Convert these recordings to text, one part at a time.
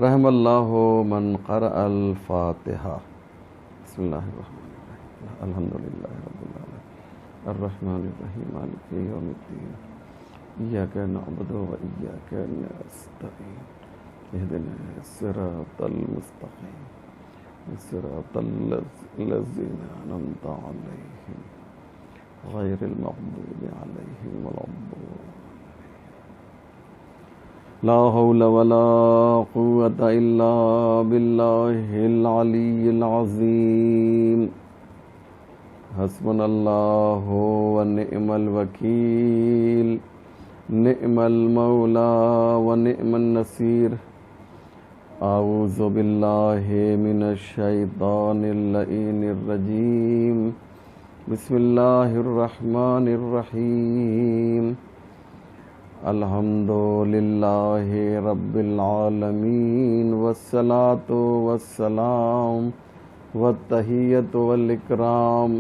رحم اللہ من قرأ الفاتحہ۔ بسم اللہ الرحمن الرحیم، الحمد للہ رب العالمین الرحمن الرحیم مالک یوم الدین ایاک نعبد و ایاک نستعین اہدنا الصراط المستقیم صراط الذین انعمت علیہم غیر المغضوب علیہم ولا الضالین۔ لا حول ولا قوة الا باللہ العلی العظیم۔ حسبنا اللہ ونعم الوکیل، نعم المولا ونعم النصیر۔ اعوذ باللہ من الشیطان اللعین الرجیم، بسم اللہ الرحمن الرحیم۔ الحمد للہ رب العالمین والصلاة والسلام والتحیۃ والاکرام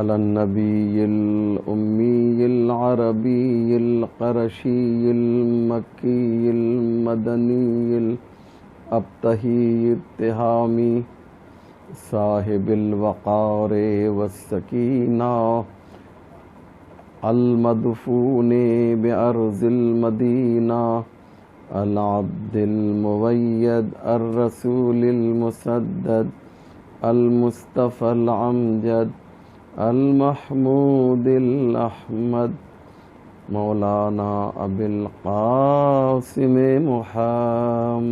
علی النبی الامی العربی القرشی المکی المدنی الابتہی التہامی صاحب الوقار والسکینہ المدفون بأرض المدینہ العبد المؤید الرسول المسدد المصطفى الامجد المحمود الاحمد مولانا ابی القاسم محمد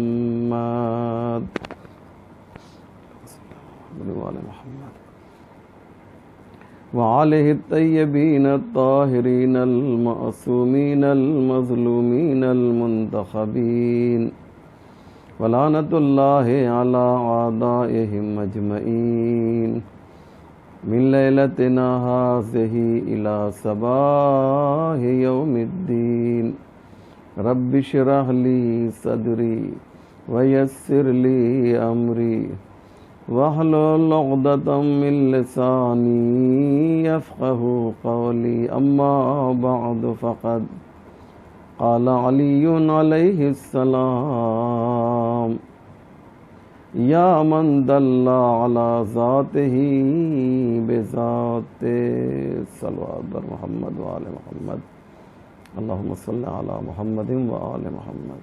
وعليه الطيبين الطاهرين المعصومين المظلومين المنتخبين ولعنة الله على أعدائهم أجمعين من ليلتنا هذه إلى صباح يوم الدين رب اشرح لي صدري ويسر لي أمري واحلل عقدة من لساني يفقهوا قولي أما بعد فقد قال علي عليه السلام يا من دل على ذاته بذاته صلوات محمد وآل محمد اللهم صل على محمد وآل محمد۔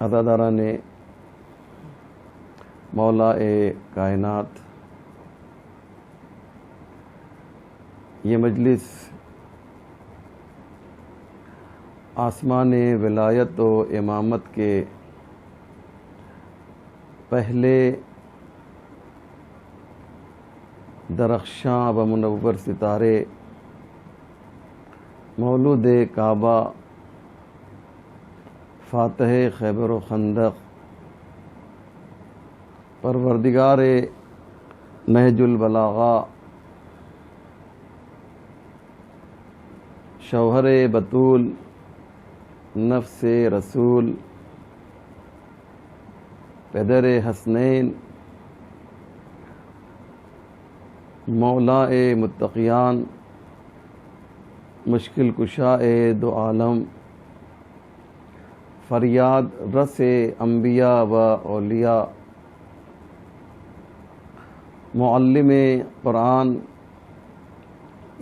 عزاداران مولا کائنات، یہ مجلس آسمان ولایت و امامت کے پہلے درخشاں و منور ستارے مولود کعبہ فاتح خیبر و خندق پروردگار نہج البلاغہ شوہر بطول نفس رسول پدر حسنین مولا متقیان مشکل کشا دو عالم فریاد رس انبیاء و اولیاء معلم قرآن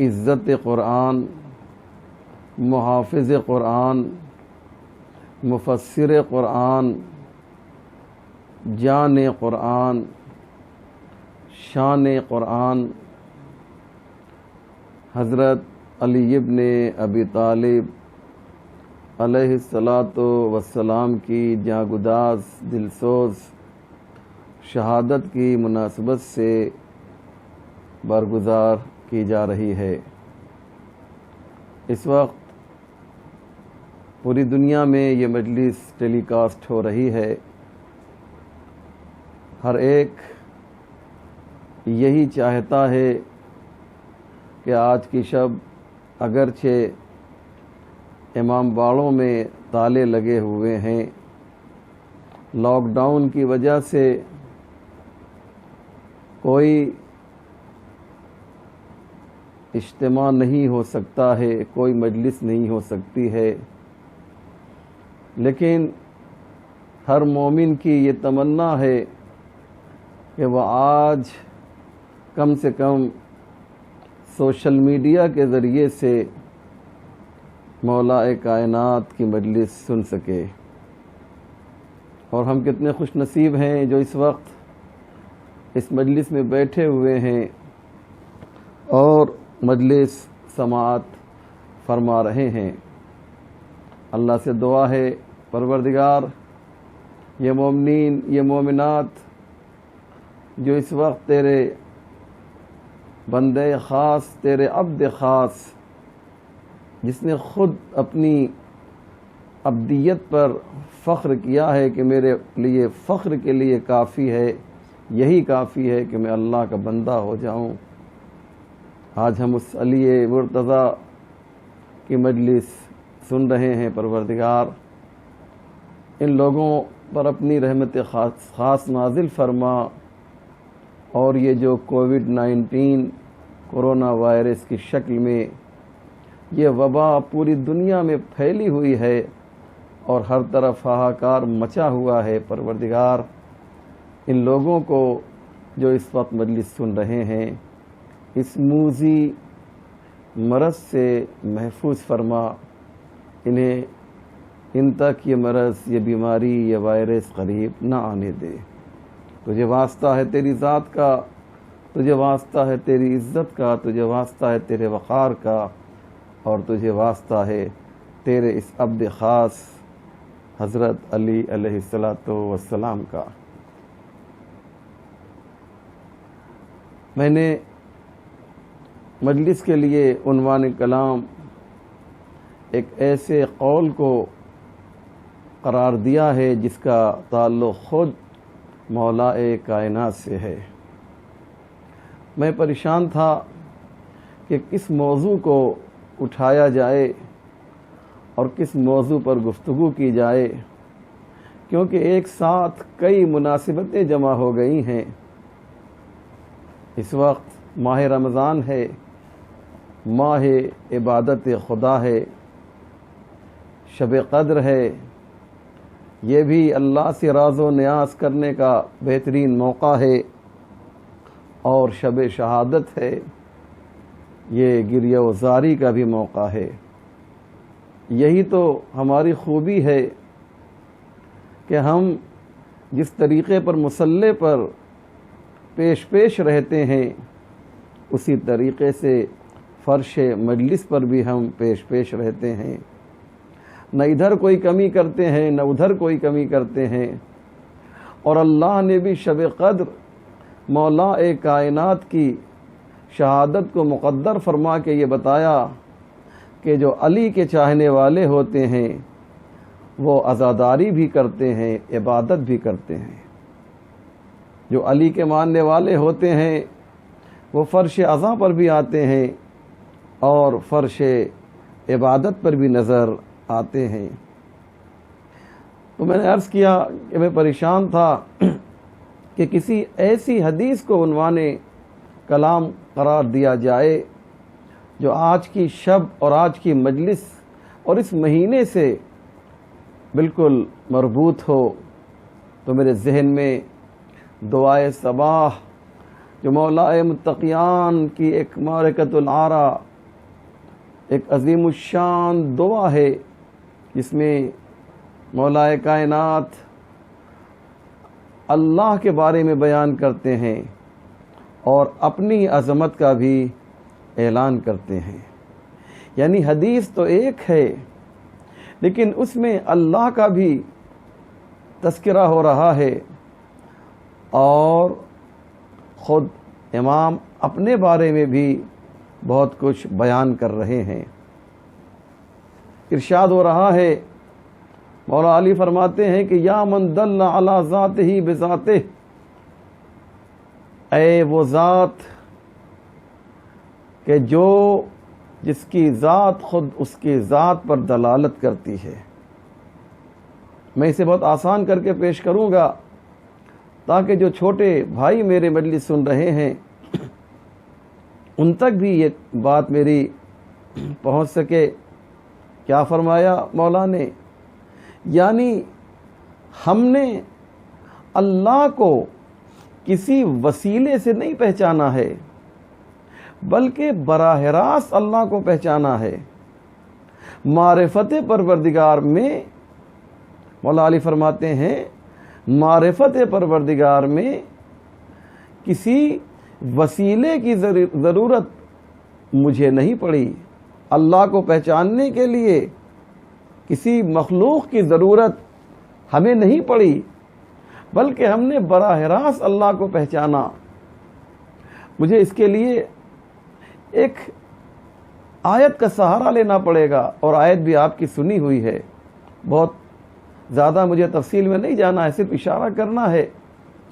عزت قرآن محافظ قرآن مفسر قرآن جان قرآن شان قرآن حضرت علی ابن ابی طالب علیہ الصلاۃ والسلام کی جاگداز دلسوز شہادت کی مناسبت سے برگزار کی جا رہی ہے۔ اس وقت پوری دنیا میں یہ مجلس ٹیلی کاسٹ ہو رہی ہے۔ ہر ایک یہی چاہتا ہے کہ آج کی شب اگرچہ امام باڑوں میں تالے لگے ہوئے ہیں، لاک ڈاؤن کی وجہ سے کوئی اجتماع نہیں ہو سکتا ہے، کوئی مجلس نہیں ہو سکتی ہے، لیکن ہر مومن کی یہ تمنا ہے کہ وہ آج کم سے کم سوشل میڈیا کے ذریعے سے مولا کائنات کی مجلس سن سکے. اور ہم کتنے خوش نصیب ہیں جو اس وقت اس مجلس میں بیٹھے ہوئے ہیں اور مجلس سماعت فرما رہے ہیں. اللہ سے دعا ہے پروردگار یہ مومنین یہ مومنات جو اس وقت تیرے بندے خاص تیرے عبد خاص جس نے خود اپنی عبدیت پر فخر کیا ہے کہ میرے لیے فخر کے لیے کافی ہے یہی کافی ہے کہ میں اللہ کا بندہ ہو جاؤں. آج ہم اس علی مرتضیٰ کی مجلس سن رہے ہیں. پروردگار ان لوگوں پر اپنی رحمت خاص نازل فرما اور یہ جو کووڈ-19 کورونا وائرس کی شکل میں یہ وبا پوری دنیا میں پھیلی ہوئی ہے اور ہر طرف ہاہاکار مچا ہوا ہے. پروردگار ان لوگوں کو جو اس وقت مجلس سن رہے ہیں اس موذی مرض سے محفوظ فرما. انہیں ان تک یہ مرض یہ بیماری یہ وائرس قریب نہ آنے دے. تجھے واسطہ ہے تیری ذات کا تجھے واسطہ ہے تیری عزت کا تجھے واسطہ ہے تیرے وقار کا اور تجھے واسطہ ہے تیرے اس عبد خاص حضرت علی علیہ السلام کا. میں نے مجلس کے لیے عنوان کلام ایک ایسے قول کو قرار دیا ہے جس کا تعلق خود مولا کائنات سے ہے. میں پریشان تھا کہ کس موضوع کو اٹھایا جائے اور کس موضوع پر گفتگو کی جائے کیونکہ ایک ساتھ کئی مناسبتیں جمع ہو گئی ہیں. اس وقت ماہ رمضان ہے ماہ عبادت خدا ہے شب قدر ہے یہ بھی اللہ سے راز و نیاز کرنے کا بہترین موقع ہے اور شب شہادت ہے یہ گریہ و زاری کا بھی موقع ہے. یہی تو ہماری خوبی ہے کہ ہم جس طریقے پر مصلی پر پیش رہتے ہیں اسی طریقے سے فرش مجلس پر بھی ہم پیش رہتے ہیں. نہ ادھر کوئی کمی کرتے ہیں نہ ادھر کوئی کمی کرتے ہیں. اور اللہ نے بھی شب قدر مولا کائنات کی شہادت کو مقدر فرما کے یہ بتایا کہ جو علی کے چاہنے والے ہوتے ہیں وہ عزاداری بھی کرتے ہیں عبادت بھی کرتے ہیں. جو علی کے ماننے والے ہوتے ہیں وہ فرش عزا پر بھی آتے ہیں اور فرش عبادت پر بھی نظر آتے ہیں. تو میں نے عرض کیا کہ میں پریشان تھا کہ کسی ایسی حدیث کو عنوان کلام قرار دیا جائے جو آج کی شب اور آج کی مجلس اور اس مہینے سے بالکل مربوط ہو. تو میرے ذہن میں دعائے صباح جو مولا متقیان کی ایک معرکۃ العارا ایک عظیم الشان دعا ہے جس میں مولا کائنات اللہ کے بارے میں بیان کرتے ہیں اور اپنی عظمت کا بھی اعلان کرتے ہیں. یعنی حدیث تو ایک ہے لیکن اس میں اللہ کا بھی تذکرہ ہو رہا ہے اور خود امام اپنے بارے میں بھی بہت کچھ بیان کر رہے ہیں. ارشاد ہو رہا ہے مولا علی فرماتے ہیں کہ یا من دل علی ذاتہ بذاتہ اے وہ ذات کہ جو جس کی ذات خود اس کی ذات پر دلالت کرتی ہے. میں اسے بہت آسان کر کے پیش کروں گا تاکہ جو چھوٹے بھائی میرے مجلس سن رہے ہیں ان تک بھی یہ بات میری پہنچ سکے. کیا فرمایا مولا نے یعنی ہم نے اللہ کو کسی وسیلے سے نہیں پہچانا ہے، بلکہ براہ راست اللہ کو پہچانا ہے۔ معرفت پروردگار میں مولا علی فرماتے ہیں، معرفت پروردگار میں کسی وسیلے کی ضرورت مجھے نہیں پڑی۔ اللہ کو پہچاننے کے لیے کسی مخلوق کی ضرورت ہمیں نہیں پڑی، بلکہ ہم نے براہ راست اللہ کو پہچانا۔ مجھے اس کے لیے ایک آیت کا سہارا لینا پڑے گا، اور آیت بھی آپ کی سنی ہوئی ہے۔ بہت زیادہ مجھے تفصیل میں نہیں جانا ہے، صرف اشارہ کرنا ہے،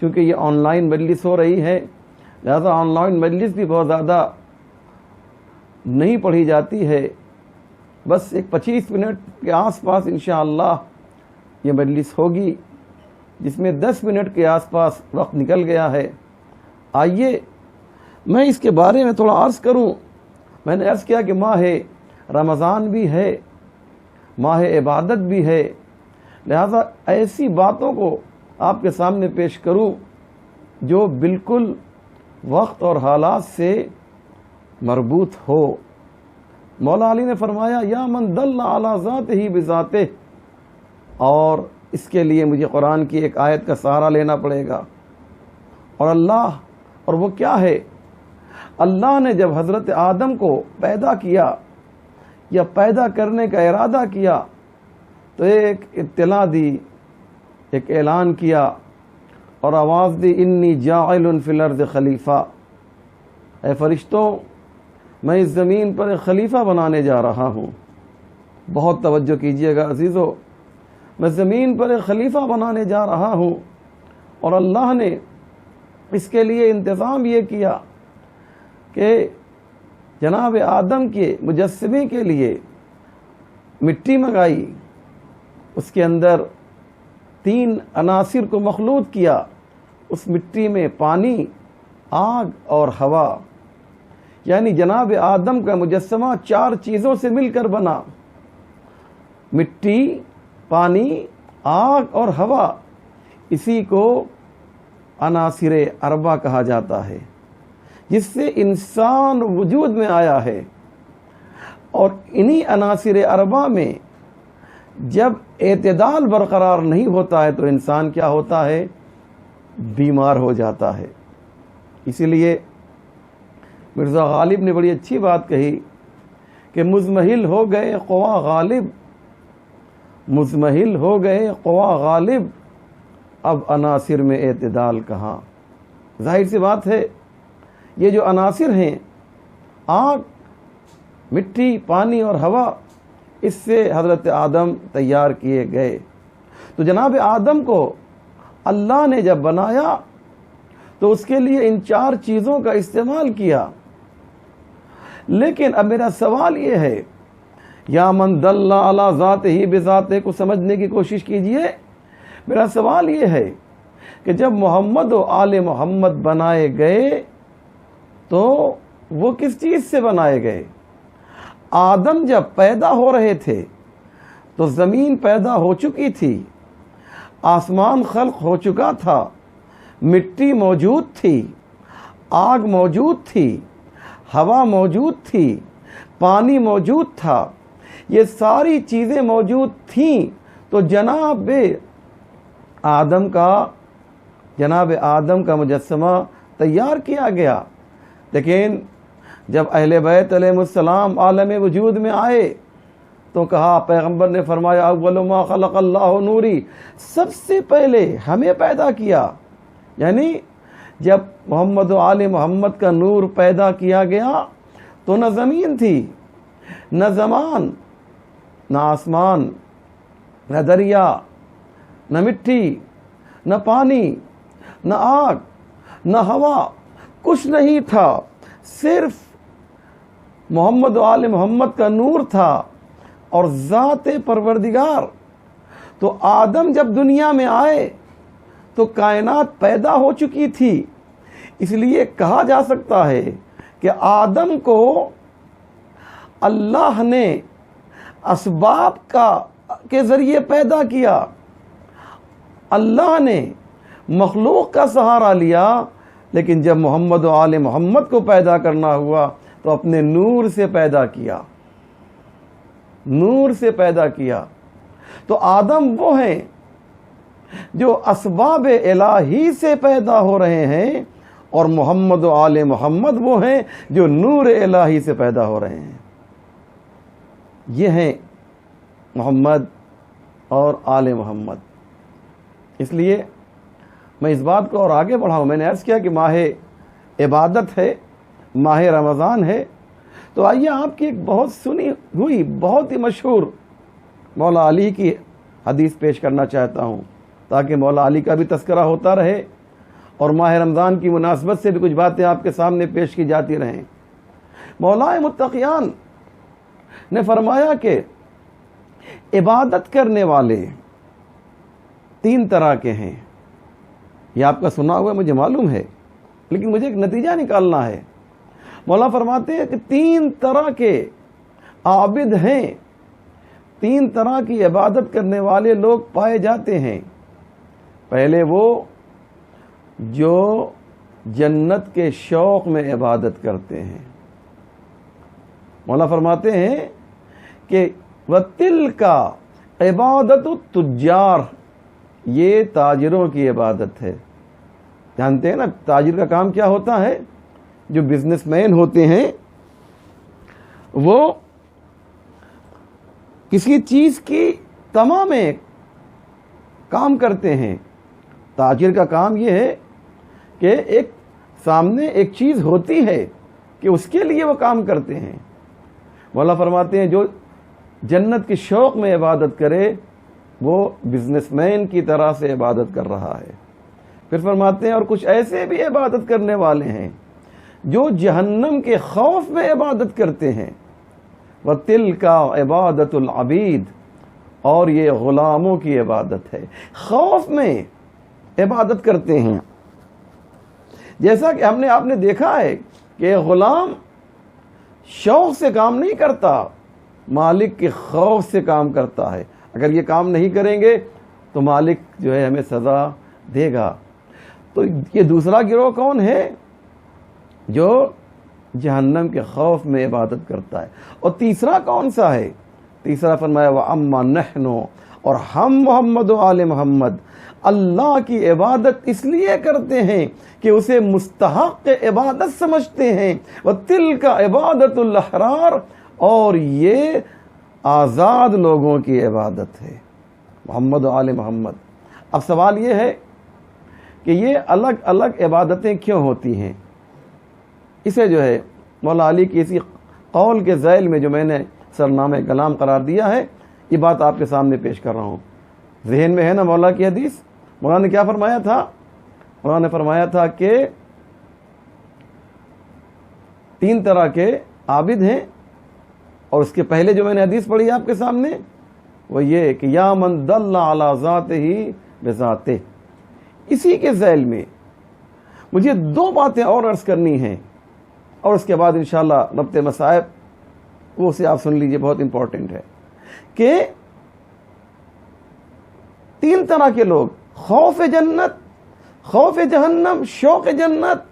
چونکہ یہ آن لائن مجلس ہو رہی ہے، لہذا آن لائن مجلس بھی بہت زیادہ نہیں پڑھی جاتی ہے۔ بس ایک 25 منٹ کے آس پاس انشاءاللہ یہ مجلس ہوگی، جس میں 10 منٹ کے آس پاس وقت نکل گیا ہے۔ آئیے میں اس کے بارے میں تھوڑا عرض کروں۔ میں نے عرض کیا کہ ماہ رمضان بھی ہے، ماہ عبادت بھی ہے، لہذا ایسی باتوں کو آپ کے سامنے پیش کروں جو بالکل وقت اور حالات سے مربوط ہو۔ مولا علی نے فرمایا یا من دل علی ذاتہ بذاتہ، اور اس کے لیے مجھے قرآن کی ایک آیت کا سہارا لینا پڑے گا۔ اور وہ کیا ہے؟ اللہ نے جب حضرت آدم کو پیدا کیا یا پیدا کرنے کا ارادہ کیا تو ایک اطلاع دی، ایک اعلان کیا اور آواز دی، انی جاعل فی الارض خلیفہ، اے فرشتوں میں اس زمین پر ایک خلیفہ بنانے جا رہا ہوں۔ بہت توجہ کیجئے گا عزیزو، میں زمین پر ایک خلیفہ بنانے جا رہا ہوں، اور اللہ نے اس کے لیے انتظام یہ کیا کہ جناب آدم کے مجسمے کے لیے مٹی منگائی، اس کے اندر 3 عناصر کو مخلوط کیا، اس مٹی میں پانی، آگ اور ہوا، یعنی جناب آدم کا مجسمہ 4 چیزوں سے مل کر بنا، مٹی، پانی، آگ اور ہوا۔ اسی کو عناصر اربع کہا جاتا ہے، جس سے انسان وجود میں آیا ہے۔ اور انہی عناصر اربع میں جب اعتدال برقرار نہیں ہوتا ہے تو انسان کیا ہوتا ہے؟ بیمار ہو جاتا ہے۔ اسی لیے مرزا غالب نے بڑی اچھی بات کہی کہ مزمحل ہو گئے قوا غالب، مزمحل ہو گئے قوا غالب، اب عناصر میں اعتدال کہاں۔ ظاہر سی بات ہے، یہ جو عناصر ہیں، آگ، مٹی، پانی اور ہوا، اس سے حضرت آدم تیار کیے گئے۔ تو جناب آدم کو اللہ نے جب بنایا تو اس کے لیے ان 4 چیزوں کا استعمال کیا۔ لیکن اب میرا سوال یہ ہے، یا من دل علی ذاتہ بذاتہ کو سمجھنے کی کوشش کیجئے۔ میرا سوال یہ ہے کہ جب محمد و آل محمد بنائے گئے تو وہ کس چیز سے بنائے گئے؟ آدم جب پیدا ہو رہے تھے تو زمین پیدا ہو چکی تھی، آسمان خلق ہو چکا تھا، مٹی موجود تھی، آگ موجود تھی، ہوا موجود تھی، پانی موجود تھا، یہ ساری چیزیں موجود تھیں۔ تو جناب آدم کا مجسمہ تیار کیا گیا۔ لیکن جب اہل بیت علیہ السلام عالم وجود میں آئے تو کہا، پیغمبر نے فرمایا اول ما خلق اللہ نوری، سب سے پہلے ہمیں پیدا کیا۔ یعنی جب محمد و آل محمد کا نور پیدا کیا گیا تو نہ زمین تھی، نہ زمان، نہ آسمان، نہ دریا، نہ مٹی، نہ پانی، نہ آگ، نہ ہوا، کچھ نہیں تھا، صرف محمد و آل محمد کا نور تھا اور ذات پروردگار۔ تو آدم جب دنیا میں آئے تو کائنات پیدا ہو چکی تھی، اس لیے کہا جا سکتا ہے کہ آدم کو اللہ نے اسباب کے ذریعے پیدا کیا، اللہ نے مخلوق کا سہارا لیا، لیکن جب محمد و آل محمد کو پیدا کرنا ہوا تو اپنے نور سے پیدا کیا، نور سے پیدا کیا۔ تو آدم وہ ہیں جو اسباب الہی سے پیدا ہو رہے ہیں، اور محمد و آل محمد وہ ہیں جو نور الہی سے پیدا ہو رہے ہیں۔ یہ ہیں محمد اور آل محمد۔ اس لیے میں اس بات کو اور آگے بڑھاؤں، میں نے عرض کیا کہ ماہ عبادت ہے، ماہ رمضان ہے، تو آئیے آپ کی ایک بہت سنی ہوئی بہت ہی مشہور مولا علی کی حدیث پیش کرنا چاہتا ہوں، تاکہ مولا علی کا بھی تذکرہ ہوتا رہے اور ماہ رمضان کی مناسبت سے بھی کچھ باتیں آپ کے سامنے پیش کی جاتی رہیں۔ مولا متقیان نے فرمایا کہ عبادت کرنے والے 3 طرح کے ہیں۔ یہ آپ کا سنا ہوا مجھے معلوم ہے، لیکن مجھے ایک نتیجہ نکالنا ہے۔ مولا فرماتے ہیں کہ 3 طرح کے عابد ہیں، 3 طرح کی عبادت کرنے والے لوگ پائے جاتے ہیں۔ پہلے وہ جو جنت کے شوق میں عبادت کرتے ہیں۔ مولا فرماتے ہیں کہ وَتِلْكَ عبادت التجار، یہ تاجروں کی عبادت ہے۔ جانتے ہیں نا تاجر کا کام کیا ہوتا ہے؟ جو بزنس مین ہوتے ہیں وہ کسی چیز کی تمام کام کرتے ہیں۔ تاجر کا کام یہ ہے کہ ایک سامنے ایک چیز ہوتی ہے کہ اس کے لیے وہ کام کرتے ہیں۔ مولا فرماتے ہیں جو جنت کے شوق میں عبادت کرے وہ بزنس مین کی طرح سے عبادت کر رہا ہے۔ پھر فرماتے ہیں اور کچھ ایسے بھی عبادت کرنے والے ہیں جو جہنم کے خوف میں عبادت کرتے ہیں۔ وَتِلْكَ عبادت العبید، اور یہ غلاموں کی عبادت ہے، خوف میں عبادت کرتے ہیں۔ جیسا کہ آپ نے دیکھا ہے کہ غلام شوق سے کام نہیں کرتا، مالک کے خوف سے کام کرتا ہے۔ اگر یہ کام نہیں کریں گے تو مالک جو ہے ہمیں سزا دے گا۔ تو یہ دوسرا گروہ کون ہے؟ جو جہنم کے خوف میں عبادت کرتا ہے۔ اور تیسرا کون سا ہے؟ تیسرا فرمایا وَأَمَّا نَحْنُ، اور ہم محمد و آل محمد اللہ کی عبادت اس لیے کرتے ہیں کہ اسے مستحق عبادت سمجھتے ہیں۔ وَتِلْكَ عبادت الْأَحْرَارِ، اور یہ آزاد لوگوں کی عبادت ہے، محمد و آل محمد۔ اب سوال یہ ہے کہ یہ الگ الگ عبادتیں کیوں ہوتی ہیں؟ اسے جو ہے مولا علی کی اسی قول کے ذیل میں جو میں نے سرنامہ کلام قرار دیا ہے، یہ بات آپ کے سامنے پیش کر رہا ہوں۔ ذہن میں ہے نا مولا کی حدیث؟ مولا نے کیا فرمایا تھا؟ مولا نے فرمایا تھا کہ 3 طرح کے عابد ہیں، اور اس کے پہلے جو میں نے حدیث پڑھی آپ کے سامنے وہ یہ کہ یا من دل علی ذاتہ بذاتہ۔ اسی کے ذیل میں مجھے 2 باتیں اور عرض کرنی ہیں، اور اس کے بعد انشاءاللہ ربط مصائب وہ سے آپ سن لیجئے، بہت امپورٹنٹ ہے کہ 3 طرح کے لوگ، خوف جنت، خوف جہنم، شوق جنت،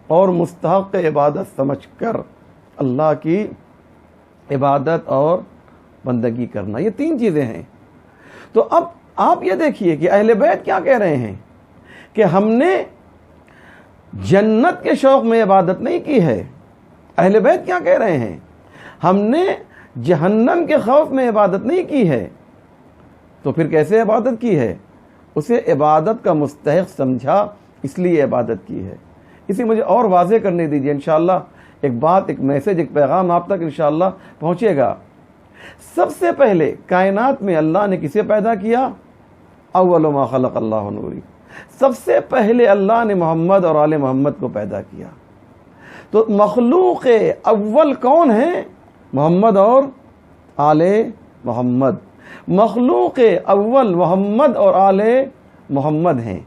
اور مستحق عبادت سمجھ کر اللہ کی عبادت اور بندگی کرنا، یہ 3 چیزیں ہیں۔ تو اب آپ یہ دیکھیے کہ اہل بیت کیا کہہ رہے ہیں کہ ہم نے جنت کے شوق میں عبادت نہیں کی ہے۔ اہل بیت کیا کہہ رہے ہیں؟ ہم نے جہنم کے خوف میں عبادت نہیں کی ہے۔ تو پھر کیسے عبادت کی ہے؟ اسے عبادت کا مستحق سمجھا، اس لیے عبادت کی ہے۔ اسی مجھے اور واضح کرنے دیجئے، انشاءاللہ ایک بات، ایک میسج، ایک پیغام آپ تک انشاءاللہ پہنچے گا۔ سب سے پہلے کائنات میں اللہ نے کسے پیدا کیا؟ اول ما خلق اللہ نوری، سب سے پہلے اللہ نے محمد اور آل محمد کو پیدا کیا۔ تو مخلوق اول کون ہیں؟ محمد اور آل محمد۔ مخلوق اول محمد اور آل محمد ہیں۔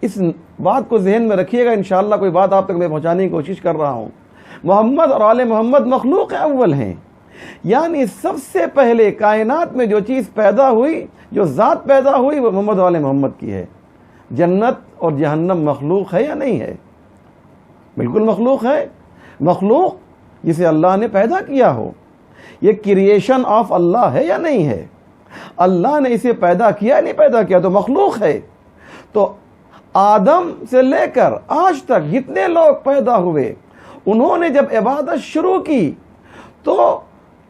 اس بات کو ذہن میں رکھیے گا، انشاءاللہ کوئی بات آپ تک میں پہنچانے کی کوشش کر رہا ہوں۔ محمد اور آل محمد مخلوق اول ہیں، یعنی سب سے پہلے کائنات میں جو چیز پیدا ہوئی، جو ذات پیدا ہوئی، وہ محمد والے محمد کی ہے۔ جنت اور جہنم مخلوق ہے یا نہیں ہے؟ بالکل مخلوق ہے۔ مخلوق جسے اللہ نے پیدا کیا ہو، یہ کریشن آف اللہ ہے یا نہیں ہے؟ اللہ نے اسے پیدا کیا نہیں پیدا کیا، تو مخلوق ہے۔ تو آدم سے لے کر آج تک جتنے لوگ پیدا ہوئے، انہوں نے جب عبادت شروع کی تو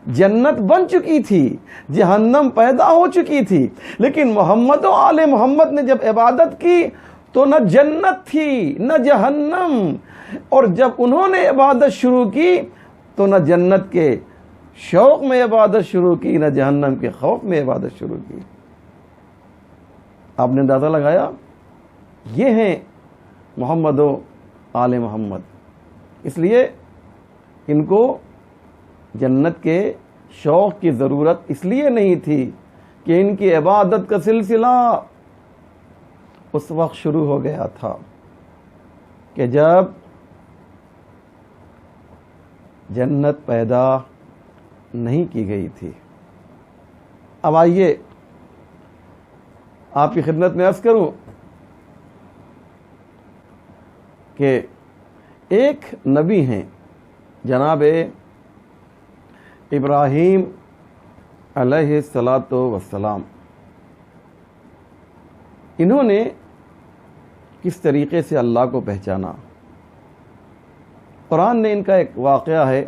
جنت بن چکی تھی، جہنم پیدا ہو چکی تھی، لیکن محمد و آل محمد نے جب عبادت کی تو نہ جنت تھی نہ جہنم، اور جب انہوں نے عبادت شروع کی تو نہ جنت کے شوق میں عبادت شروع کی نہ جہنم کے خوف میں عبادت شروع کی۔ آپ نے اندازہ لگایا؟ یہ ہیں محمد و آل محمد۔ اس لیے ان کو جنت کے شوق کی ضرورت اس لیے نہیں تھی کہ ان کی عبادت کا سلسلہ اس وقت شروع ہو گیا تھا کہ جب جنت پیدا نہیں کی گئی تھی۔ اب آئیے آپ کی خدمت میں عرض کروں کہ ایک نبی ہیں جناب ابراہیم علیہ الصلاۃ والسلام۔ انہوں نے کس طریقے سے اللہ کو پہچانا؟ قرآن نے ان کا ایک واقعہ ہے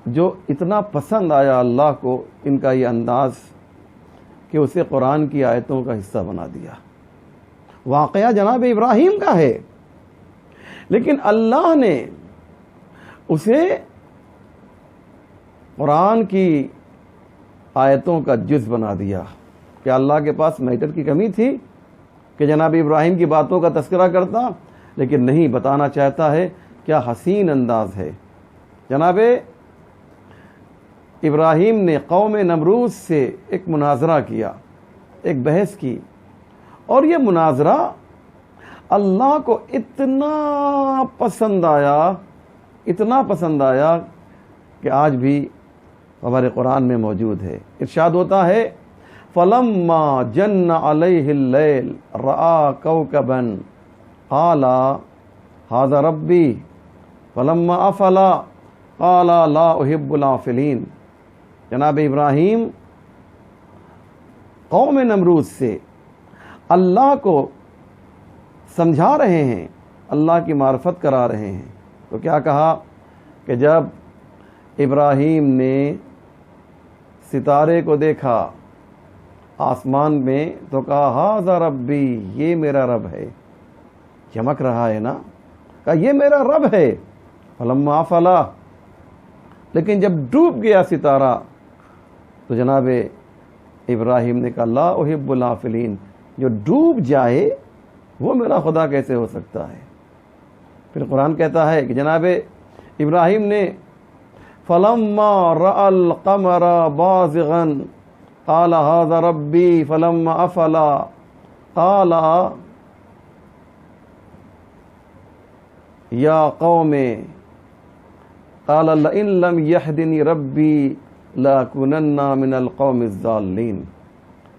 جو اتنا پسند آیا اللہ کو، ان کا یہ انداز، کہ اسے قرآن کی آیتوں کا حصہ بنا دیا۔ واقعہ جناب ابراہیم کا ہے، لیکن اللہ نے اسے قرآن کی آیتوں کا جز بنا دیا۔ کہ اللہ کے پاس میٹر کی کمی تھی کہ جناب ابراہیم کی باتوں کا تذکرہ کرتا، لیکن نہیں، بتانا چاہتا ہے کیا حسین انداز ہے۔ جناب ابراہیم نے قوم نمروز سے ایک مناظرہ کیا، ایک بحث کی، اور یہ مناظرہ اللہ کو اتنا پسند آیا کہ آج بھی ہمارے قرآن میں موجود ہے۔ ارشاد ہوتا ہے فَلَمَّا جَنَّ عَلَيْهِ اللَّيْلُ رَأَىٰ كَوْكَبًا قَالَ هَٰذَا رَبِّي فَلَمَّا أَفَلَ قَالَ لَا أُحِبُّ الْآفِلِينَ۔ جناب ابراہیم قوم نمرود سے اللہ کو سمجھا رہے ہیں، اللہ کی معرفت کرا رہے ہیں، تو کیا کہا کہ جب ابراہیم نے ستارے کو دیکھا آسمان میں تو کہا ھذا ربی، یہ میرا رب ہے۔ چمک رہا ہے نا، کہا یہ میرا رب ہے۔ فلما افلا، لیکن جب ڈوب گیا ستارہ تو جناب ابراہیم نے کہا لا احب الافلین، جو ڈوب جائے وہ میرا خدا کیسے ہو سکتا ہے؟ پھر قرآن کہتا ہے کہ جناب ابراہیم نے فلما رأى القمر بازغا قال هذا ربي فلما افل قال یا قوم قال لئن لم يهدني ربي لأكونن من القوم الضالين۔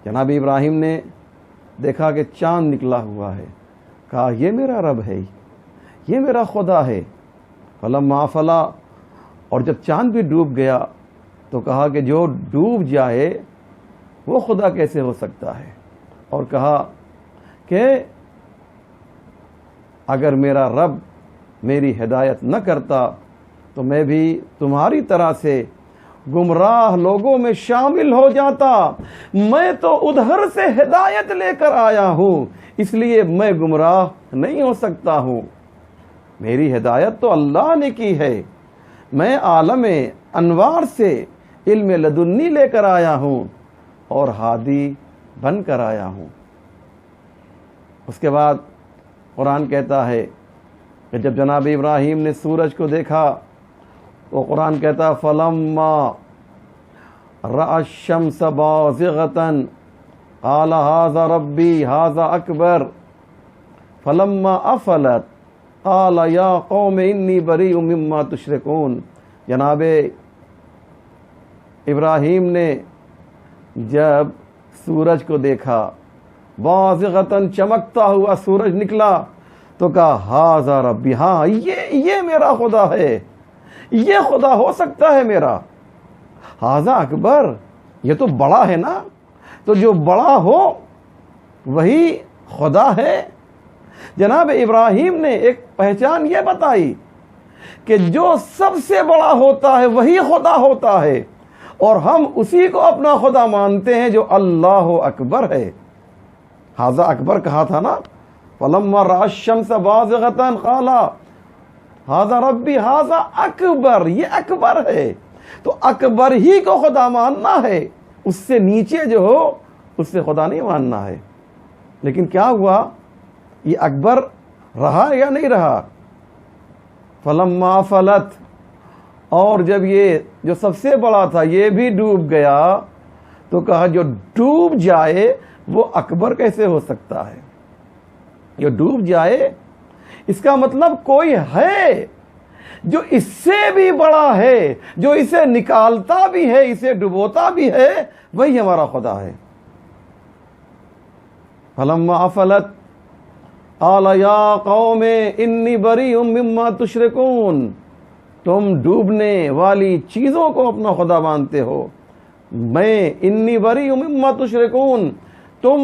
جناب ابراہیم نے دیکھا کہ چاند نکلا ہوا ہے، کہا یہ میرا رب ہے، یہ میرا خدا ہے۔ فلما افلا، اور جب چاند بھی ڈوب گیا تو کہا کہ جو ڈوب جائے وہ خدا کیسے ہو سکتا ہے؟ اور کہا کہ اگر میرا رب میری ہدایت نہ کرتا تو میں بھی تمہاری طرح سے گمراہ لوگوں میں شامل ہو جاتا۔ میں تو ادھر سے ہدایت لے کر آیا ہوں، اس لیے میں گمراہ نہیں ہو سکتا ہوں۔ میری ہدایت تو اللہ نے کی ہے، میں عالم انوار سے علم لدنی لے کر آیا ہوں اور ہادی بن کر آیا ہوں۔ اس کے بعد قرآن کہتا ہے کہ جب جناب ابراہیم نے سورج کو دیکھا تو قرآن کہتا فلما رأى الشمس بازغة قال هذا ربي هذا أكبر فلما أفلت قال یا قوم انی بریء مما تشرکون۔ جناب ابراہیم نے جب سورج کو دیکھا، واضحتاً چمکتا ہوا سورج نکلا، تو کہا ہاذا ربی، ہاں یہ میرا خدا ہے، یہ خدا ہو سکتا ہے میرا، ہاذا اکبر، یہ تو بڑا ہے نا، تو جو بڑا ہو وہی خدا ہے۔ جناب ابراہیم نے ایک پہچان یہ بتائی کہ جو سب سے بڑا ہوتا ہے وہی خدا ہوتا ہے، اور ہم اسی کو اپنا خدا مانتے ہیں جو اللہ اکبر ہے۔ ہاذا اکبر کہا تھا نا، فلما رأى الشمس بازغة قال ہاذا ربی ہاذا اکبر، یہ اکبر ہے، تو اکبر ہی کو خدا ماننا ہے، اس سے نیچے جو ہو اس سے خدا نہیں ماننا ہے۔ لیکن کیا ہوا، یہ اکبر رہا یا نہیں رہا؟ فلما فلت، اور جب یہ جو سب سے بڑا تھا یہ بھی ڈوب گیا، تو کہا جو ڈوب جائے وہ اکبر کیسے ہو سکتا ہے؟ جو ڈوب جائے اس کا مطلب کوئی ہے جو اس سے بھی بڑا ہے، جو اسے نکالتا بھی ہے، اسے ڈبوتا بھی ہے، وہی ہمارا خدا ہے۔ فلما فلت قال یا قوم انی بریء مما تشرکون، تم ڈوبنے والی چیزوں کو اپنا خدا مانتے ہو، میں انی بریء مما تشرکون، تم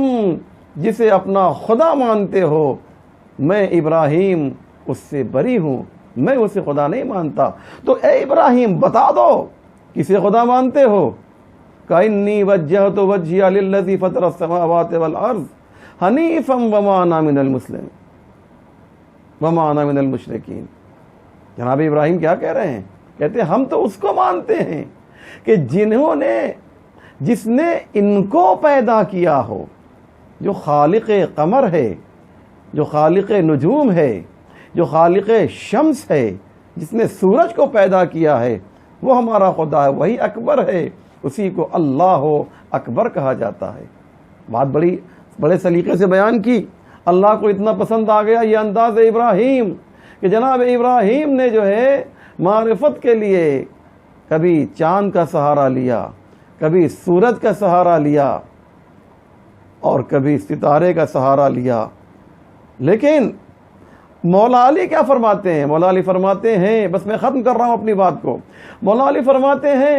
جسے اپنا خدا مانتے ہو میں ابراہیم اس سے بری ہوں، میں اسے خدا نہیں مانتا۔ تو اے ابراہیم بتا دو کسے خدا مانتے ہو؟ کَإِنِّي وَجَّهْتُ وَجْهِيَ لِلَّذِي فَطَرَ السَّمَاوَاتِ وَالْأَرْضِ حَنِيفًا وَمَا أَنَا مِنَ الْمُسْلِمِينَ وَمَا أَنَا مِنَ الْمُشْرِكِينَ۔ جناب ابراہیم کیا کہہ رہے ہیں؟ کہتے ہیں ہم تو اس کو مانتے ہیں کہ جس نے ان کو پیدا کیا ہو، جو خالق قمر ہے، جو خالق نجوم ہے، جو خالق شمس ہے، جس نے سورج کو پیدا کیا ہے، وہ ہمارا خدا ہے، وہی اکبر ہے، اسی کو اللہ اکبر کہا جاتا ہے۔ بات بڑے سلیقے سے بیان کی، اللہ کو اتنا پسند آ گیا یہ انداز ابراہیم کہ جناب ابراہیم نے جو ہے معرفت کے لیے کبھی چاند کا سہارا لیا، کبھی سورج کا سہارا لیا، اور کبھی ستارے کا سہارا لیا۔ لیکن مولا علی کیا فرماتے ہیں؟ مولا علی فرماتے ہیں، بس میں ختم کر رہا ہوں اپنی بات کو، مولا علی فرماتے ہیں،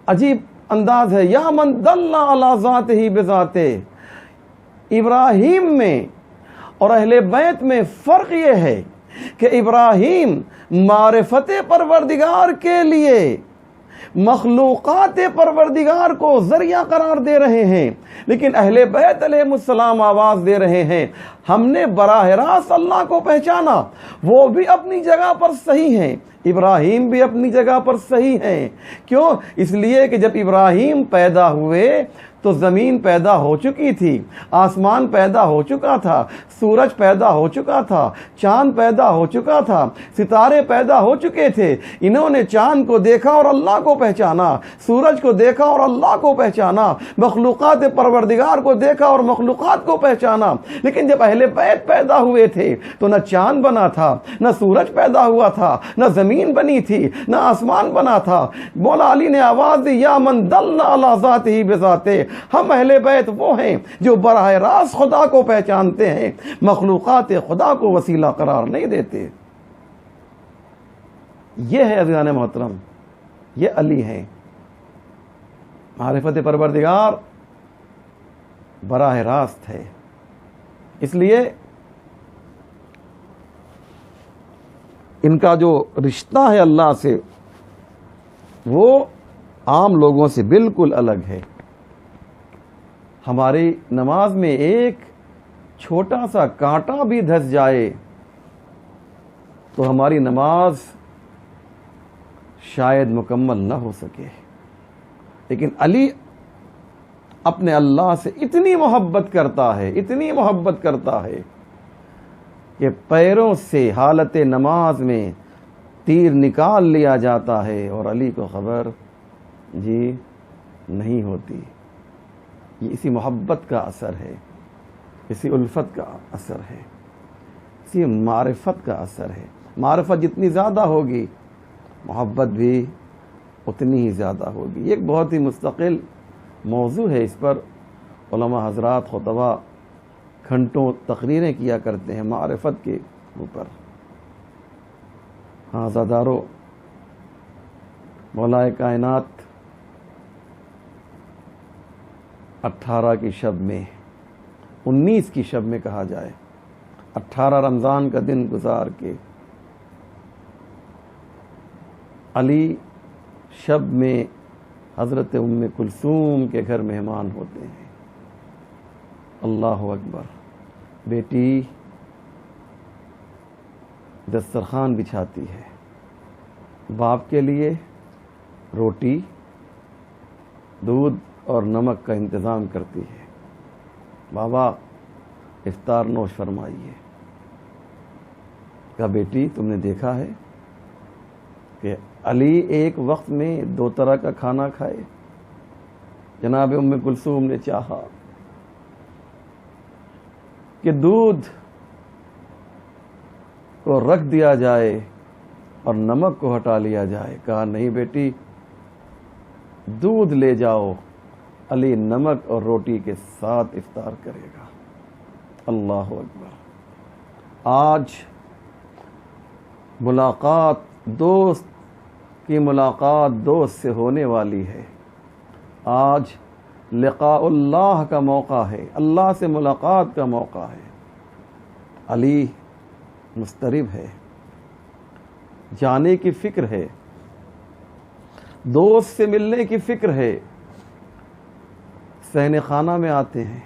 عجیب انداز ہے، یا من دل علی ذاتہ بذاتہ، ابراہیم میں اور اہل بیت میں فرق یہ ہے کہ ابراہیم معرفت پروردگار کے لیے مخلوقات پروردگار کو ذریعہ قرار دے رہے ہیں، لیکن اہل بیت علیہ السلام آواز دے رہے ہیں ہم نے براہ راست اللہ کو پہچانا۔ وہ بھی اپنی جگہ پر صحیح ہیں، ابراہیم بھی اپنی جگہ پر صحیح ہیں۔ کیوں؟ اس لیے کہ جب ابراہیم پیدا ہوئے تو زمین پیدا ہو چکی تھی، آسمان پیدا ہو چکا تھا، سورج پیدا ہو چکا تھا، چاند پیدا ہو چکا تھا، ستارے پیدا ہو چکے تھے۔ انہوں نے چاند کو دیکھا اور اللہ کو پہچانا، سورج کو دیکھا اور اللہ کو پہچانا، مخلوقات پروردگار کو دیکھا اور مخلوقات کو پہچانا۔ لیکن جب اہل بیت پیدا ہوئے تھے تو نہ چاند بنا تھا، نہ سورج پیدا ہوا تھا، نہ زمین بنی تھی، نہ آسمان بنا تھا۔ مولا علی نے آواز دی، یا من دل علی ذاتہ بذاتہ، ہم اہل بیت وہ ہیں جو براہ راست خدا کو پہچانتے ہیں، مخلوقات خدا کو وسیلہ قرار نہیں دیتے۔ یہ ہے عزیزان محترم، یہ علی ہیں، معرفت پروردگار براہ راست ہے۔ اس لیے ان کا جو رشتہ ہے اللہ سے وہ عام لوگوں سے بالکل الگ ہے۔ ہماری نماز میں ایک چھوٹا سا کانٹا بھی دھس جائے تو ہماری نماز شاید مکمل نہ ہو سکے، لیکن علی اپنے اللہ سے اتنی محبت کرتا ہے، اتنی محبت کرتا ہے کہ پیروں سے حالت نماز میں تیر نکال لیا جاتا ہے اور علی کو خبر جی نہیں ہوتی۔ یہ اسی محبت کا اثر ہے، اسی الفت کا اثر ہے، اسی معرفت کا اثر ہے۔ معرفت جتنی زیادہ ہوگی محبت بھی اتنی ہی زیادہ ہوگی. یہ ایک بہت ہی مستقل موضوع ہے. اس پر علماء حضرات خطبہ گھنٹوں تقریریں کیا کرتے ہیں معرفت کے اوپر. ہاں عزادارو، مولا کائنات 18 کی شب میں، 19 کی شب میں کہا جائے، 18 رمضان کا دن گزار کے علی شب میں حضرت ام کلثوم کے گھر مہمان ہوتے ہیں. اللہ اکبر. بیٹی دسترخوان بچھاتی ہے، باپ کے لیے روٹی، دودھ اور نمک کا انتظام کرتی ہے. بابا افطار نوش فرمائیے. کہا بیٹی تم نے دیکھا ہے کہ علی ایک وقت میں 2 طرح کا کھانا کھائے؟ جناب ام کلثوم نے چاہا کہ دودھ کو رکھ دیا جائے اور نمک کو ہٹا لیا جائے. کہا نہیں بیٹی، دودھ لے جاؤ، علی نمک اور روٹی کے ساتھ افطار کرے گا. اللہ اکبر. آج ملاقات دوست کی ملاقات دوست سے ہونے والی ہے. آج لقاء اللہ کا موقع ہے، اللہ سے ملاقات کا موقع ہے. علی مضطرب ہے، جانے کی فکر ہے، دوست سے ملنے کی فکر ہے. صحن خانہ میں آتے ہیں،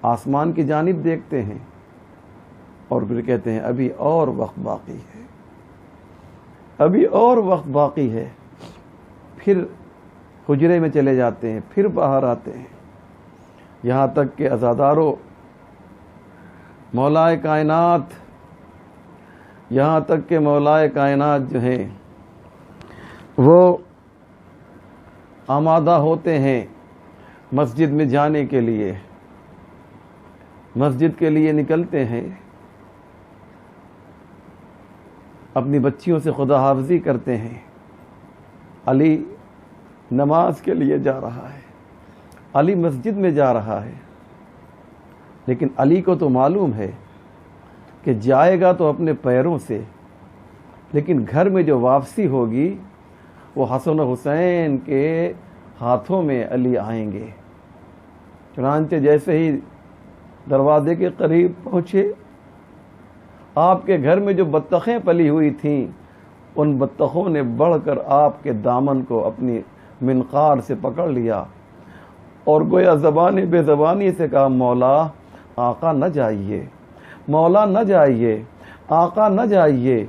آسمان کی جانب دیکھتے ہیں اور پھر کہتے ہیں ابھی اور وقت باقی ہے، ابھی اور وقت باقی ہے. پھر حجرے میں چلے جاتے ہیں، پھر باہر آتے ہیں. یہاں تک کہ عزادارو، مولا کائنات، یہاں تک کہ مولا کائنات جو ہیں وہ آمادہ ہوتے ہیں مسجد میں جانے کے لیے، مسجد کے لیے نکلتے ہیں، اپنی بچیوں سے خدا حافظی کرتے ہیں. علی نماز کے لیے جا رہا ہے، علی مسجد میں جا رہا ہے، لیکن علی کو تو معلوم ہے کہ جائے گا تو اپنے پیروں سے، لیکن گھر میں جو واپسی ہوگی وہ حسن و حسین کے ہاتھوں میں علی آئیں گے. چنانچہ جیسے ہی دروازے کے قریب پہنچے، آپ کے گھر میں جو بطخیں پلی ہوئی تھیں ان بطخوں نے بڑھ کر آپ کے دامن کو اپنی منقار سے پکڑ لیا اور گویا زبان بے زبانی سے کہا مولا آقا نہ جائیے، مولا نہ جائیے، آقا نہ جائیے.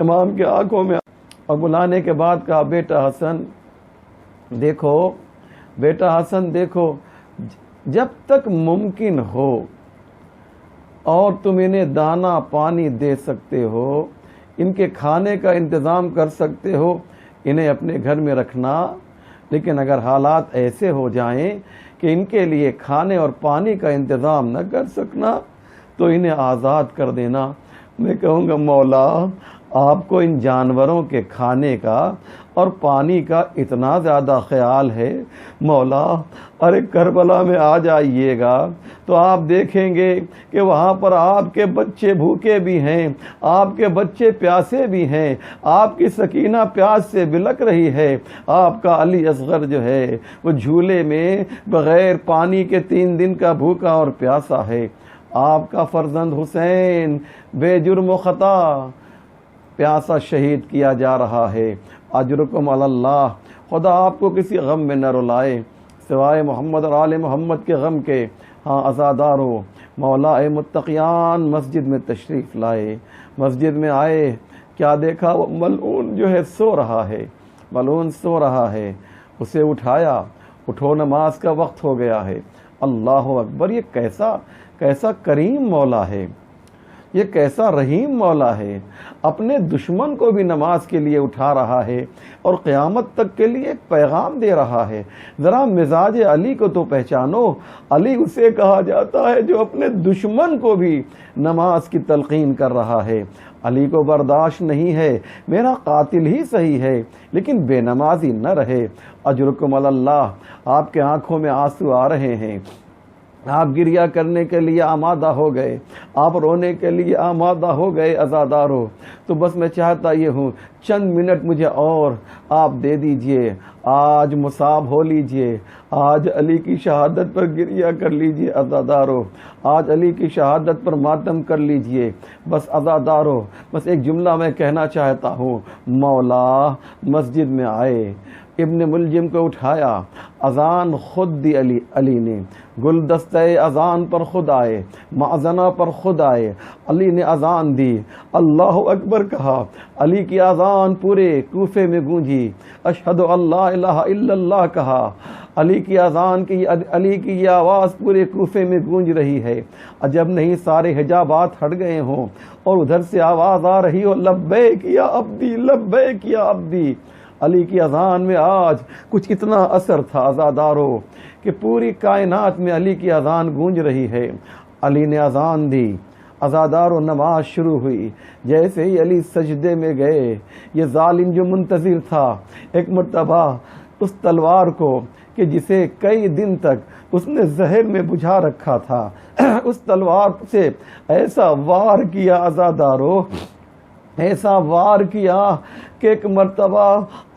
امام کے آنکھوں میں اور بلانے کے بعد کہا بیٹا حسن دیکھو، بیٹا حسن دیکھو، جب تک ممکن ہو اور تم انہیں دانا پانی دے سکتے ہو، ان کے کھانے کا انتظام کر سکتے ہو، انہیں اپنے گھر میں رکھنا. لیکن اگر حالات ایسے ہو جائیں کہ ان کے لیے کھانے اور پانی کا انتظام نہ کر سکنا تو انہیں آزاد کر دینا. میں کہوں گا مولا آپ کو ان جانوروں کے کھانے کا اور پانی کا اتنا زیادہ خیال ہے، مولا ارے کربلا میں آ جائیے گا تو آپ دیکھیں گے کہ وہاں پر آپ کے بچے بھوکے بھی ہیں، آپ کے بچے پیاسے بھی ہیں، آپ کی سکینہ پیاس سے بلک رہی ہے، آپ کا علی اصغر جو ہے وہ جھولے میں بغیر پانی کے 3 دن کا بھوکا اور پیاسا ہے، آپ کا فرزند حسین بے جرم و خطا پیاسا شہید کیا جا رہا ہے. اجرکم علی اللہ. خدا آپ کو کسی غم میں نہ رلائے سوائے محمد اور آل محمد کے غم کے. ہاں عزادارو، مولا متقیان مسجد میں تشریف لائے، مسجد میں آئے، کیا دیکھا؟ وہ ملعون جو ہے سو رہا ہے، ملعون سو رہا ہے. اسے اٹھایا، اٹھو نماز کا وقت ہو گیا ہے. اللہ اکبر. یہ کیسا کریم مولا ہے یہ کیسا رحیم مولا ہے، اپنے دشمن کو بھی نماز کے لیے اٹھا رہا ہے اور قیامت تک کے لیے ایک پیغام دے رہا ہے۔ ذرا مزاج علی کو تو پہچانو، علی اسے کہا جاتا ہے جو اپنے دشمن کو بھی نماز کی تلقین کر رہا ہے۔ علی کو برداشت نہیں ہے، میرا قاتل ہی صحیح ہے لیکن بے نمازی نہ رہے۔ اجرکم علی اللہ، آپ کے آنکھوں میں آنسو آ رہے ہیں، آپ گریہ کرنے کے لیے آمادہ ہو گئے، آپ رونے کے لیے آمادہ ہو گئے عزادارو، تو بس میں چاہتا یہ ہوں چند منٹ مجھے اور آپ دے دیجئے، آج مصاب ہو لیجئے، آج علی کی شہادت پر گریہ کر لیجئے عزادارو، آج علی کی شہادت پر ماتم کر لیجئے۔ بس عزادارو، بس ایک جملہ میں کہنا چاہتا ہوں، مولا مسجد میں آئے، ابن ملجم کو اٹھایا، اذان خود دی علی نے، گلدستہ اذان پر خود آئے، معذنہ پر خود آئے، علی نے اذان دی، اللہ اکبر کہا، علی کی اذان پورے کوفے میں گونجی، اشہد اللہ الہ الا اللہ کہا، علی کی اذان کی، علی کی یہ آواز پورے کوفے میں گونج رہی ہے۔ عجب نہیں سارے حجابات ہٹ گئے ہوں اور ادھر سے آواز آ رہی ہو، لبیک یا عبدی، لبیک یا عبدی۔ علی کی اذان میں آج کچھ اتنا اثر تھا عزادارو کہ پوری کائنات میں علی کی اذان گونج رہی ہے۔ علی نے اذان دی، عزادارو نماز شروع ہوئی۔ جیسے ہی علی سجدے میں گئے، یہ ظالم جو منتظر تھا ایک مرتبہ اس تلوار کو کہ جسے کئی دن تک اس نے زہر میں بجھا رکھا تھا، اس تلوار سے ایسا وار کیا عزادارو، ایسا وار کیا کہ ایک مرتبہ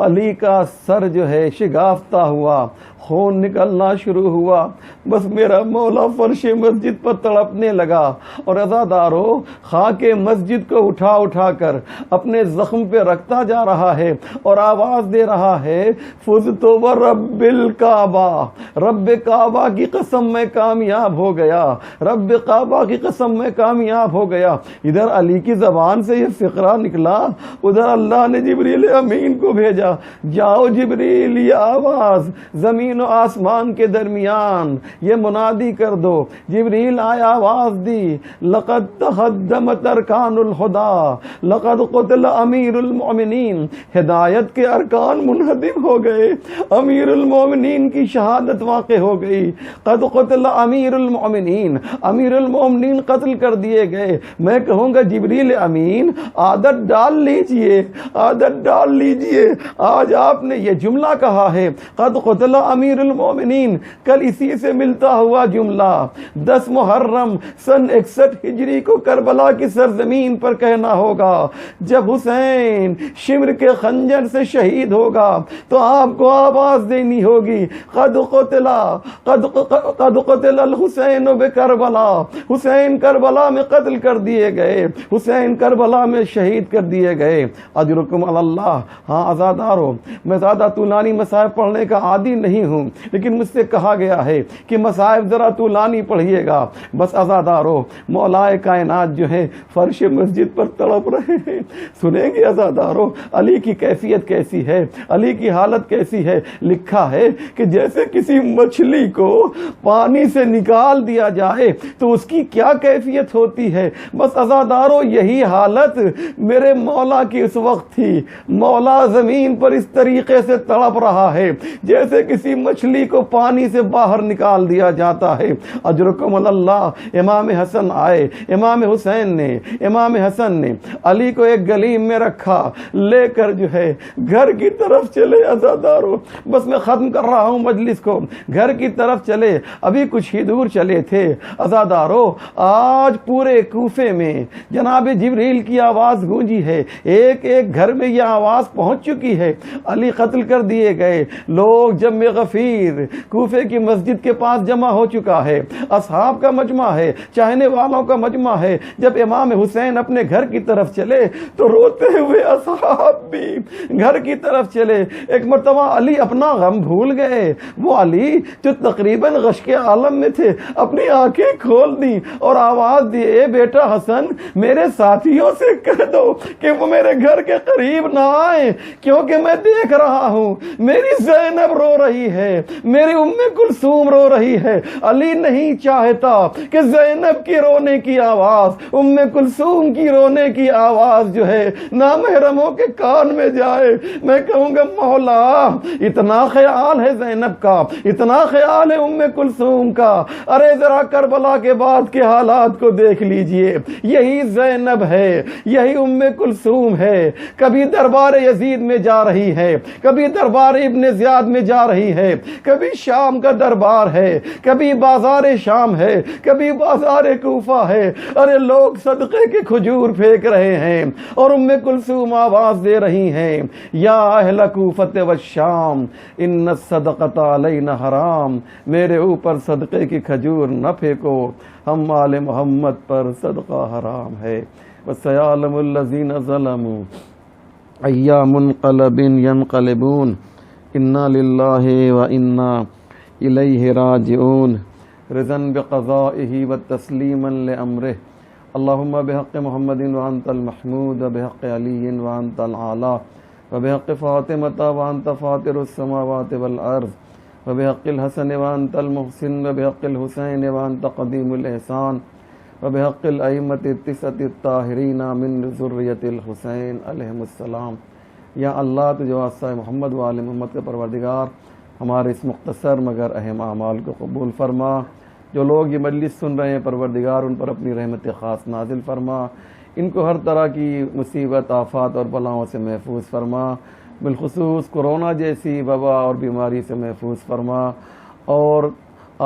علی کا سر جو ہے شگافتہ ہوا، خون نکلنا شروع ہوا۔ بس میرا مولا فرش مسجد پر تڑپنے لگا اور عزادارو خاک مسجد کو اٹھا اٹھا کر اپنے زخم پہ رکھتا جا رہا ہے اور آواز دے رہا ہے، فزت ورب الکعبہ، رب کعبہ کی قسم میں کامیاب ہو گیا، رب کعبہ کی قسم میں کامیاب ہو گیا۔ ادھر علی کی زبان سے یہ فقرہ نکلا، ادھر اللہ نے جبریل امین کو بھیجا، جاؤ جبریل یہ آواز زمین و آسمان کے درمیان یہ منادی کر دو۔ جبریل آیا، آواز دی، لقد تقدمت ارکان الہدی، لقد قتل امیر المؤمنین، ہدایت کے ارکان منہدم ہو گئے، امیر المؤمنین کی شہادت واقع ہو گئی، قد قتل امیر المؤمنین، امیر المؤمنین قتل کر دیے گئے۔ میں کہوں گا جبریل امین عادت ڈال لیجئے، عادت ڈال لیجئے، آج آپ نے یہ جملہ کہا ہے قد قتل امیر المومنین، کل اسی سے ملتا ہوا جملہ 10 محرم سن 61 ہجری کو کربلا کی سرزمین پر کہنا ہوگا، جب حسین شمر کے خنجر سے شہید ہوگا تو آپ کو آواز دینی ہوگی، قد قتل الحسین بکربلا، حسین کربلا میں قتل کر دیے گئے، حسین کربلا میں شہید کر دیے گئے۔ اجرکم علی اللہ۔ ہاں عزادارو، میں زیادہ طولانی مصائب پڑھنے کا عادی نہیں ہوں لیکن مجھ سے کہا گیا ہے کہ مصائب ذرا طولانی پڑھیے گا۔ بس عزادارو، مولا کائنات جو ہے فرش مسجد پر تڑپ رہے ہیں، سنیں گے عزادارو علی کی کیفیت کیسی ہے، علی کی حالت کیسی ہے۔ لکھا ہے کہ جیسے کسی مچھلی کو پانی سے نکال دیا جائے تو اس کی کیا کیفیت ہوتی ہے۔ بس عزادارو یہی حالت میرے مولا کی اس وقت تھی، مولا زمین پر اس طریقے سے تڑپ رہا ہے جیسے کسی مچھلی کو پانی سے باہر نکال دیا جاتا ہے۔ اجرکم اللہ۔ امام حسن آئے، امام حسن نے علی کو ایک گلیم میں رکھا، لے کر جو ہے گھر کی طرف چلے۔ عزادارو بس میں ختم کر رہا ہوں مجلس کو، گھر کی طرف چلے، ابھی کچھ ہی دور چلے تھے۔ عزادارو آج پورے کوفے میں جناب جبریل کی آواز گونجی ہے، ایک ایک گھر میں یہ آواز پہنچ چکی ہے، علی قتل کر دیے گئے۔ لوگ جمع غفیر کوفے کی مسجد کے پاس جمع ہو چکا ہے، اصحاب کا مجمع ہے، چاہنے والوں کا مجمع ہے۔ جب امام حسین اپنے گھر کی طرف چلے تو روتے ہوئے اصحاب بھی گھر کی طرف چلے۔ ایک مرتبہ علی اپنا غم بھول گئے، وہ علی جو تقریباً غش کے عالم میں تھے، اپنی آنکھیں کھول دی اور آواز دی، اے بیٹا حسن میرے ساتھیوں سے کہہ دو کہ وہ میرے گھر کے قریب نہ آئیں، کیونکہ میں دیکھ رہا ہوں میری زینب رو رہی ہے، میری ام کلثوم رو رہی ہے۔ علی نہیں چاہتا کہ زینب کی رونے کی آواز، ام کلثوم کی رونے کی آواز جو ہے نامحرموں کے کان میں جائے۔ میں کہوں گا مولا اتنا خیال ہے زینب کا، اتنا خیال ہے ام کلثوم کا، ارے ذرا کربلا کے بعد کے حالات کو دیکھ لیجئے۔ یہی زینب ہے، یہی ام کلثوم ہے، کبھی دربار یزید میں جا رہی ہے، کبھی دربار ابن زیاد میں جا رہی ہے، کبھی شام کا دربار ہے، کبھی بازار شام ہے، کبھی بازار کوفہ ہے۔ ارے لوگ صدقے کے کھجور پھینک رہے ہیں اور ام کلثوم آواز دے رہی ہیں، یا اہل کوفۃ والشام ان الصدقۃ علینا حرام، میرے اوپر صدقے کی کھجور نہ پھینکو، ہم آل محمد پر صدقہ حرام ہے۔ وَسَيَعْلَمُ الَّذِينَ ظَلَمُوا أَيَّ مُنْقَلَبٍ يَنْقَلِبُونَ إِنَّا لِلَّهِ وَإِنَّا إِلَيْهِ رَاجِعُونَ رضا بقضائه وتسلیما لأمره اللهم بحق محمد وأنت المحمود وبحق علي وأنت الأعلى وبحق فاطمة وأنت فاطر السماوات والأرض وبحق الحسن وأنت المحسن وبحق الحسين وأنت قديم الإحسان وبحق الأئمة التسعة الطاهرين من ذرية الحسين علیہم السلام۔ یا اللہ تجھے واسطہ محمد و آل محمد کے پروردگار ہمارے اس مختصر مگر اہم اعمال کو قبول فرما۔ جو لوگ یہ مجلس سن رہے ہیں پروردگار ان پر اپنی رحمت خاص نازل فرما، ان کو ہر طرح کی مصیبت آفات اور بلاؤں سے محفوظ فرما، بالخصوص کورونا جیسی وبا اور بیماری سے محفوظ فرما، اور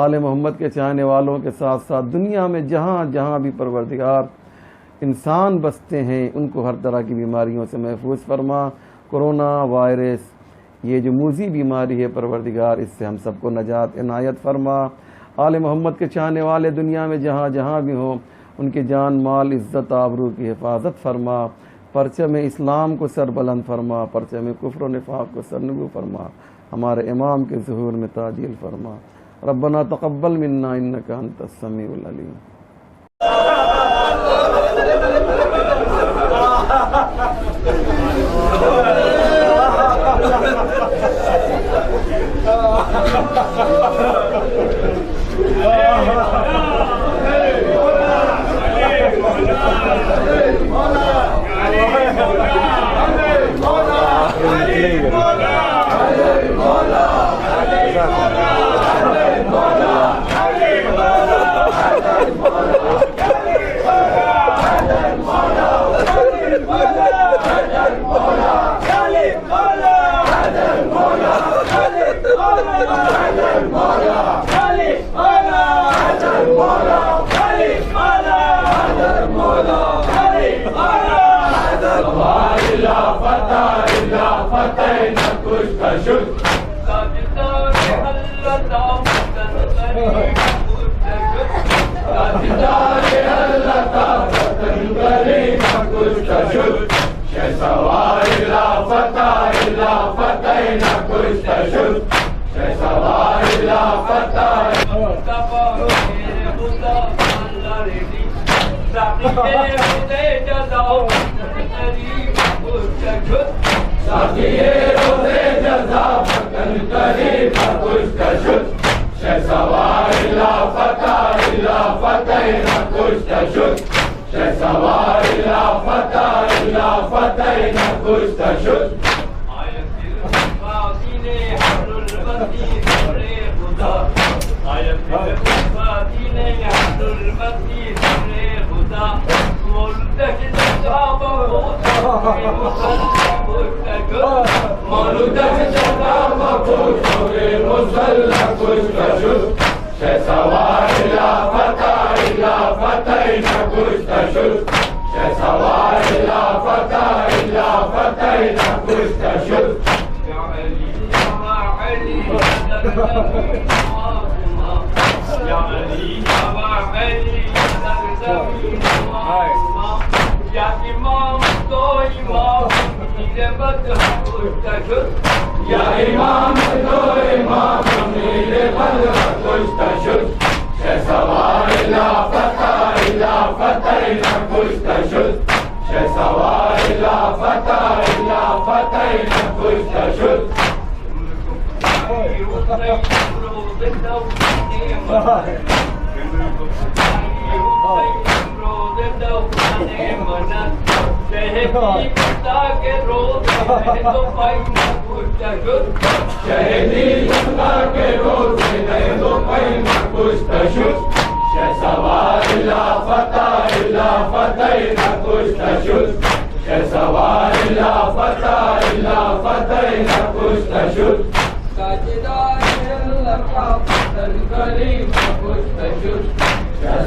آل محمد کے چاہنے والوں کے ساتھ ساتھ دنیا میں جہاں جہاں بھی پروردگار انسان بستے ہیں ان کو ہر طرح کی بیماریوں سے محفوظ فرما۔ کورونا وائرس یہ جو موذی بیماری ہے پروردگار اس سے ہم سب کو نجات عنایت فرما۔ آل محمد کے چاہنے والے دنیا میں جہاں جہاں بھی ہوں ان کی جان مال عزت آبرو کی حفاظت فرما، پرچم اسلام کو سر بلند فرما، پرچم کفر و نفاق کو سرنگو فرما، ہمارے امام کے ظہور میں تعجیل فرما۔ ربنا تقبل منا انک انت السمیع العلیم۔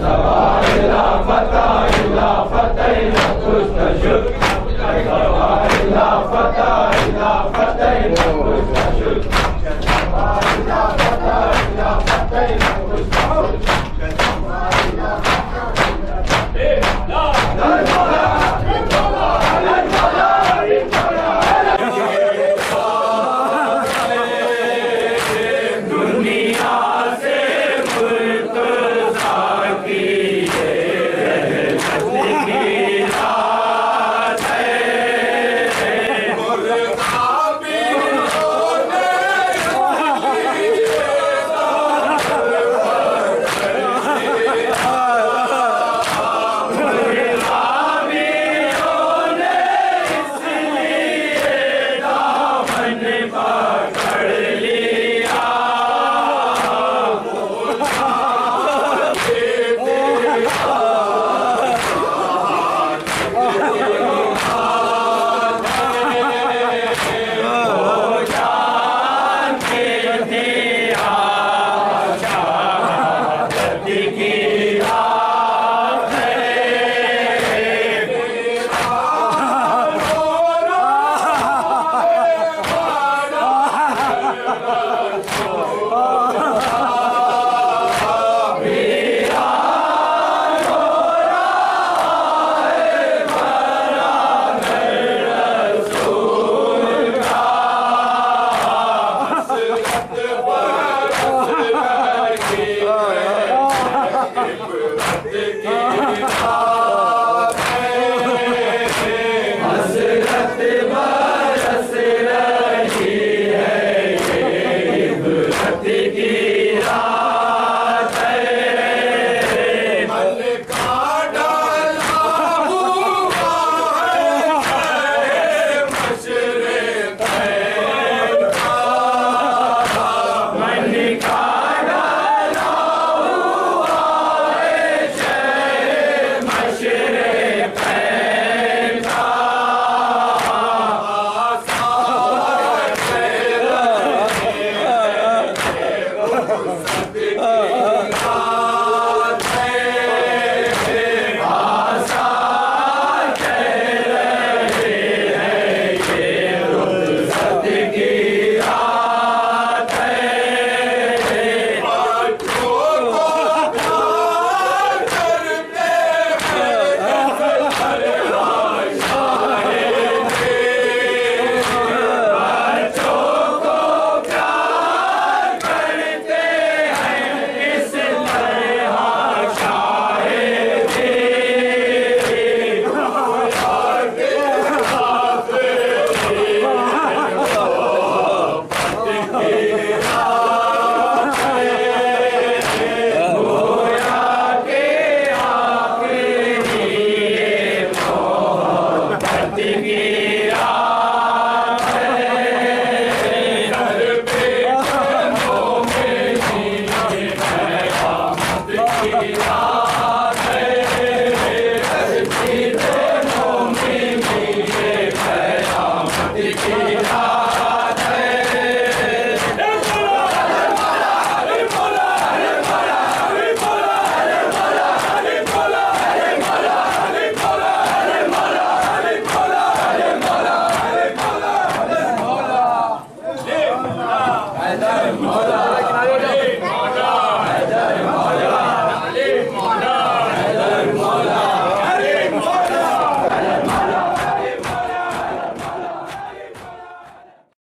سوار لا فتح